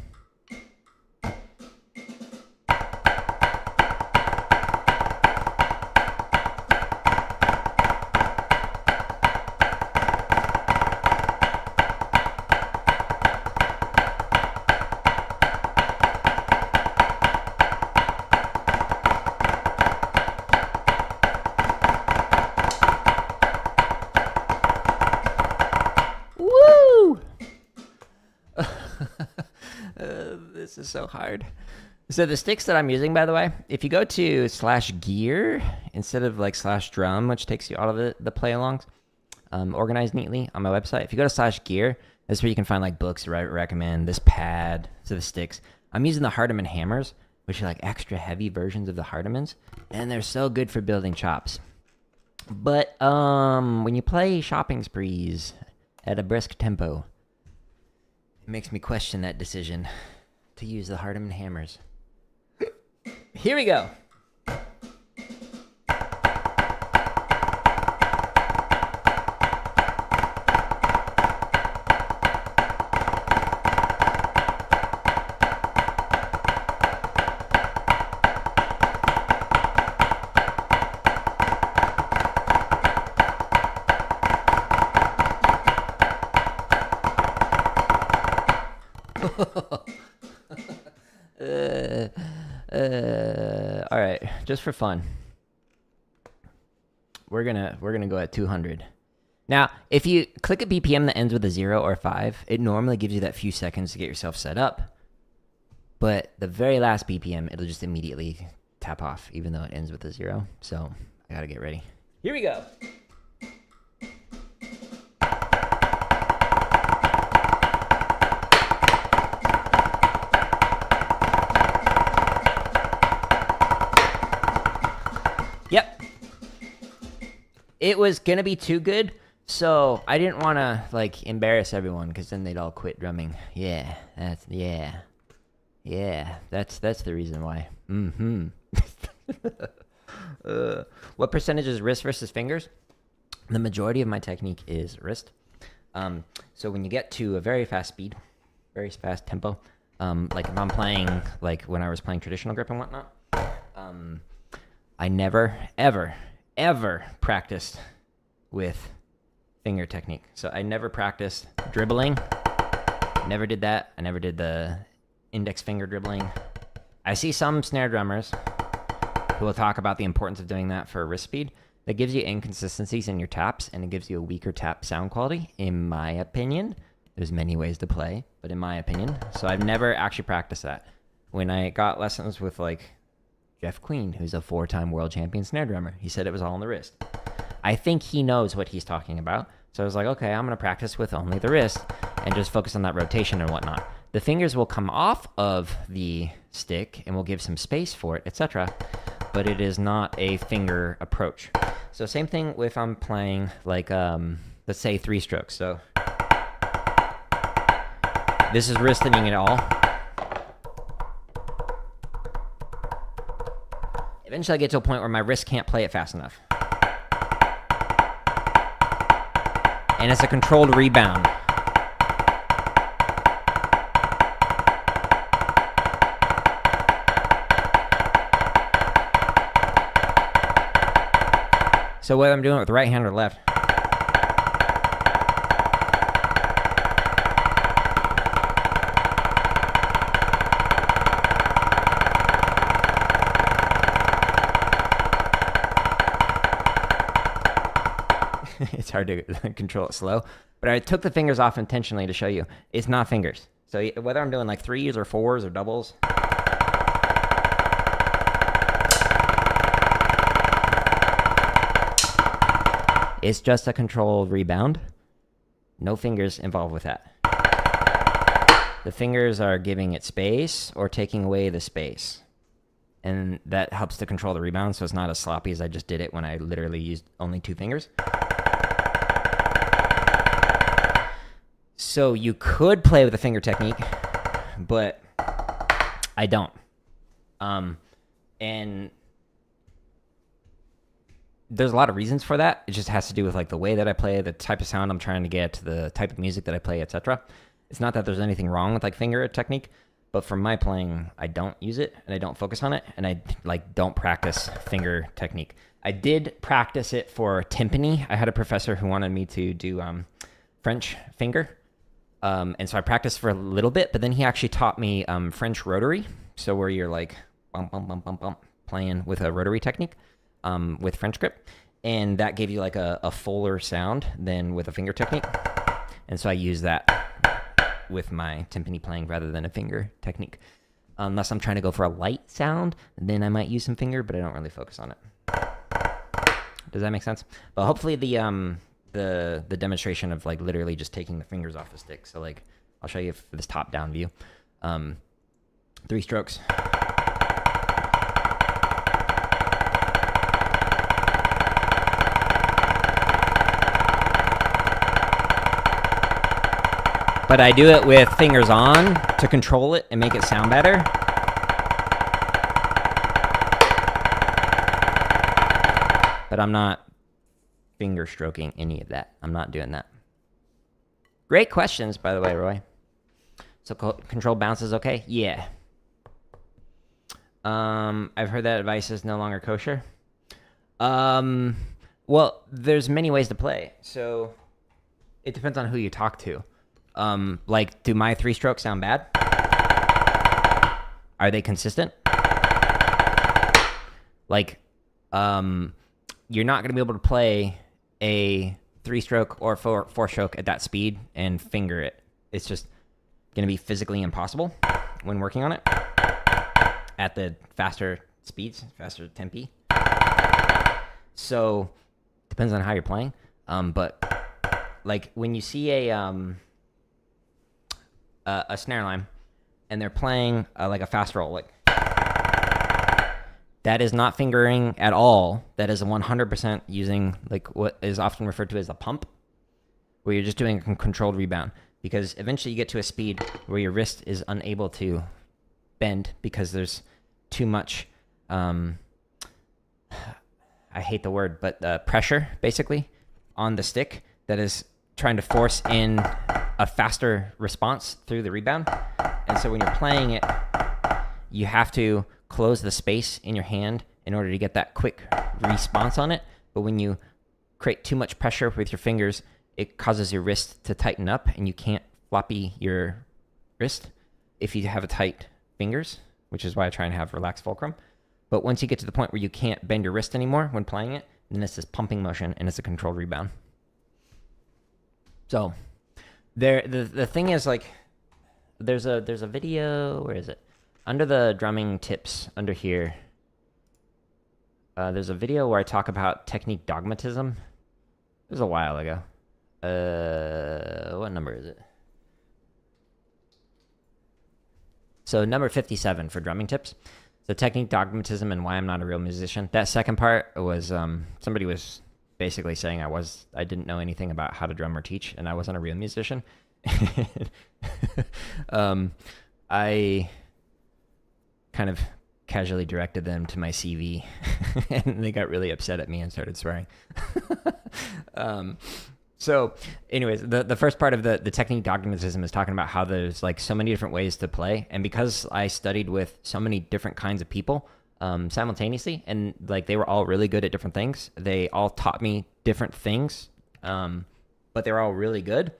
This is so hard. So the sticks that I'm using, by the way, if you go to /gear instead of like /drum, which takes you out of the play alongs, organized neatly on my website. If you go to /gear, that's where you can find like books that I recommend, this pad, so the sticks. I'm using the Hardiman hammers, which are like extra heavy versions of the Hardimans, and they're so good for building chops. But when you play shopping sprees at a brisk tempo, it makes me question that decision to use the Hardiman hammers. Here we go. All right, just for fun, we're gonna go at 200. Now, if you click a BPM that ends with a 0 or 5, it normally gives you that few seconds to get yourself set up. But the very last BPM, it'll just immediately tap off, even though it ends with a 0. So I gotta get ready. Here we go. Yep. It was gonna be too good, so I didn't want to like embarrass everyone because then they'd all quit drumming. Yeah, that's the reason why. Mm-hmm. What percentage is wrist versus fingers? The majority of my technique is wrist. So when you get to a very fast speed, very fast tempo, like if I'm playing, like when I was playing traditional grip and whatnot, I never, ever practiced with finger technique. So I never practiced dribbling. Never did that. I never did the index finger dribbling. I see some snare drummers who will talk about the importance of doing that for wrist speed. That gives you inconsistencies in your taps, and it gives you a weaker tap sound quality, in my opinion. There's many ways to play, but in my opinion. So I've never actually practiced that. When I got lessons with like Jeff Queen, who's a 4-time world champion snare drummer, he said it was all on the wrist. I think he knows what he's talking about. So I was like, okay, I'm going to practice with only the wrist and just focus on that rotation and whatnot. The fingers will come off of the stick and we'll give some space for it, etc. But it is not a finger approach. So same thing if I'm playing like, let's say 3 strokes. So this is wristing it all. Eventually I get to a point where my wrist can't play it fast enough. And it's a controlled rebound. So whether I'm doing it with the right hand or left. It's hard to control it slow. But I took the fingers off intentionally to show you. It's not fingers. So whether I'm doing like 3s or 4s or doubles. It's just a controlled rebound. No fingers involved with that. The fingers are giving it space or taking away the space. And that helps to control the rebound, so it's not as sloppy as I just did it when I literally used only 2 fingers. So you could play with a finger technique, but I don't. And there's a lot of reasons for that. It just has to do with like the way that I play, the type of sound I'm trying to get, the type of music that I play, etc. It's not that there's anything wrong with like finger technique, but for my playing, I don't use it and I don't focus on it, and I like don't practice finger technique. I did practice it for timpani. I had a professor who wanted me to do French finger. And so I practiced for a little bit, but then he actually taught me French rotary. So where you're like bump, bump, bump, bump, bump, playing with a rotary technique with French grip. And that gave you like a fuller sound than with a finger technique. And so I use that with my timpani playing rather than a finger technique. Unless I'm trying to go for a light sound, then I might use some finger, but I don't really focus on it. Does that make sense? But hopefully the demonstration of like literally just taking the fingers off the stick. So like I'll show you this top down view. 3 strokes. But I do it with fingers on to control it and make it sound better. But I'm not finger stroking any of that. I'm not doing that. Great questions, by the way, Roy. So control bounce is okay? Yeah. I've heard that advice is no longer kosher. Well, there's many ways to play. So it depends on who you talk to. Like, do my 3 strokes sound bad? Are they consistent? Like, you're not going to be able to play a 3-stroke or 4-stroke at that speed and finger it. It's just going to be physically impossible when working on it at the faster speeds, faster tempi. So, depends on how you're playing. But, like, when you see a snare line and they're playing like a fast roll, like, That is not fingering at all. That is 100% using like what is often referred to as a pump, where you're just doing a controlled rebound. Because eventually you get to a speed where your wrist is unable to bend because there's too much, I hate the word, but pressure, basically, on the stick that is trying to force in a faster response through the rebound. And so when you're playing it, you have to close the space in your hand in order to get that quick response on it. But when you create too much pressure with your fingers, it causes your wrist to tighten up, and you can't floppy your wrist if you have a tight fingers, which is why I try and have relaxed fulcrum. But once you get to the point where you can't bend your wrist anymore when playing it, then it's this pumping motion, and it's a controlled rebound. So the thing is, like, there's a video, where is it? Under the drumming tips, under here, there's a video where I talk about technique dogmatism. It was a while ago. What number is it? So number 57 for drumming tips. So technique dogmatism and why I'm not a real musician. That second part was somebody was basically saying I didn't know anything about how to drum or teach, and I wasn't a real musician. I kind of casually directed them to my CV, and they got really upset at me and started swearing. So anyways, the first part of the technique dogmatism is talking about how there's like so many different ways to play. And because I studied with so many different kinds of people simultaneously, and like they were all really good at different things, they all taught me different things, but they were all really good.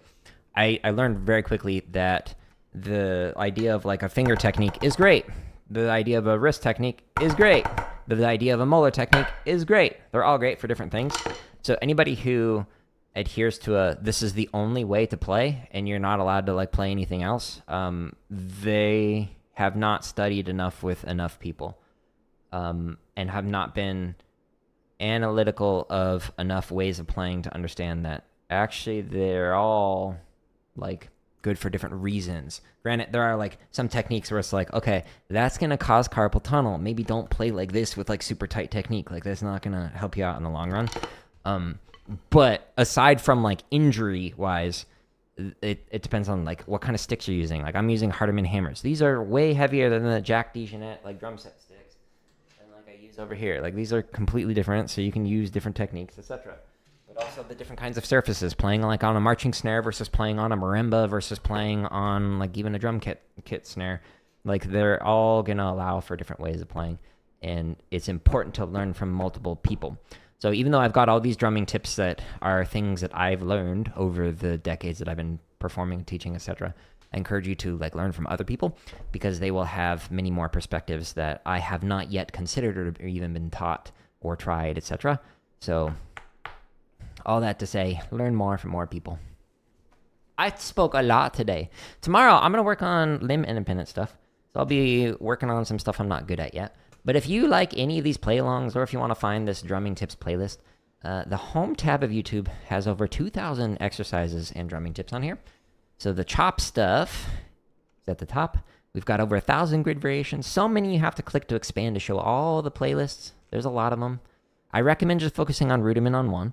I learned very quickly that the idea of like a finger technique is great. The idea of a wrist technique is great. The idea of a molar technique is great. They're all great for different things. So anybody who adheres to this is the only way to play, and you're not allowed to like play anything else, they have not studied enough with enough people, and have not been analytical of enough ways of playing to understand that actually they're all like good for different reasons. Granted, there are like some techniques where it's like, okay, that's going to cause carpal tunnel. Maybe don't play like this with like super tight technique. Like that's not going to help you out in the long run. But aside from like injury wise, it depends on like what kind of sticks you're using. Like I'm using Hardeman hammers. These are way heavier than the Jack DeJohnette like drum set sticks. And like I use over here. Like these are completely different, so you can use different techniques, etc. But also the different kinds of surfaces, playing like on a marching snare versus playing on a marimba versus playing on like even a drum kit snare. Like they're all going to allow for different ways of playing. And it's important to learn from multiple people. So even though I've got all these drumming tips that are things that I've learned over the decades that I've been performing, teaching, etc., I encourage you to like learn from other people, because they will have many more perspectives that I have not yet considered or even been taught or tried, etc. So all that to say, learn more from more people. I spoke a lot today. Tomorrow, I'm going to work on limb independent stuff. So I'll be working on some stuff I'm not good at yet. But if you like any of these play-alongs, or if you want to find this drumming tips playlist, the home tab of YouTube has over 2,000 exercises and drumming tips on here. So the chop stuff is at the top. We've got over 1,000 grid variations. So many you have to click to expand to show all the playlists. There's a lot of them. I recommend just focusing on rudiment on one.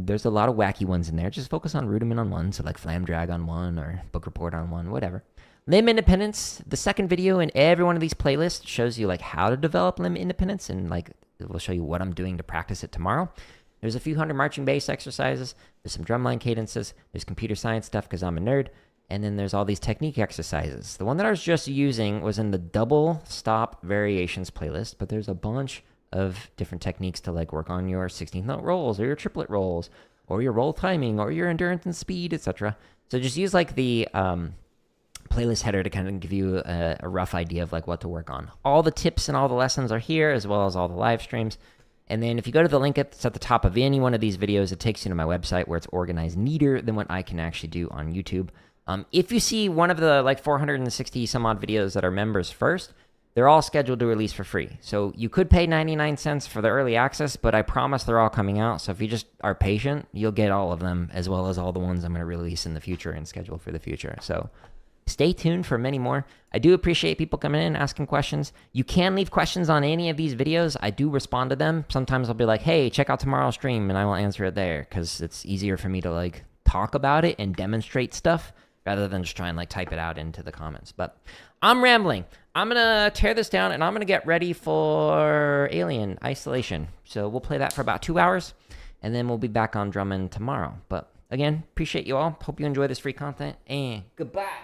There's a lot of wacky ones in there. Just focus on rudiment on one. So like flam drag on one, or book report on one, whatever. Limb independence, the second video in every one of these playlists shows you like how to develop limb independence, and like it will show you what I'm doing to practice it tomorrow. There's a few hundred marching bass exercises. There's some drumline cadences. There's computer science stuff because I'm a nerd. And then there's all these technique exercises. The one that I was just using was in the double stop variations playlist, but there's a bunch of different techniques to like work on your 16th note rolls, or your triplet rolls, or your roll timing, or your endurance and speed, etc. So just use like the playlist header to kind of give you a rough idea of like what to work on. All the tips and all the lessons are here, as well as all the live streams. And then if you go to the link that's at the top of any one of these videos, it takes you to my website, where it's organized neater than what I can actually do on YouTube. If you see one of the like 460 some odd videos that are members first, they're all scheduled to release for free. So you could pay 99 cents for the early access, but I promise they're all coming out. So if you just are patient, you'll get all of them, as well as all the ones I'm going to release in the future and schedule for the future. So Stay tuned for many more. I do appreciate people coming in and asking questions. You can leave questions on any of these videos. I do respond to them. Sometimes I'll be like, hey, check out tomorrow's stream, and I will answer it there because it's easier for me to like talk about it and demonstrate stuff rather than just try and like type it out into the comments. But I'm rambling. I'm going to tear this down and I'm going to get ready for Alien Isolation. So we'll play that for about 2 hours and then we'll be back on drumming tomorrow. But again, appreciate you all. Hope you enjoy this free content and goodbye.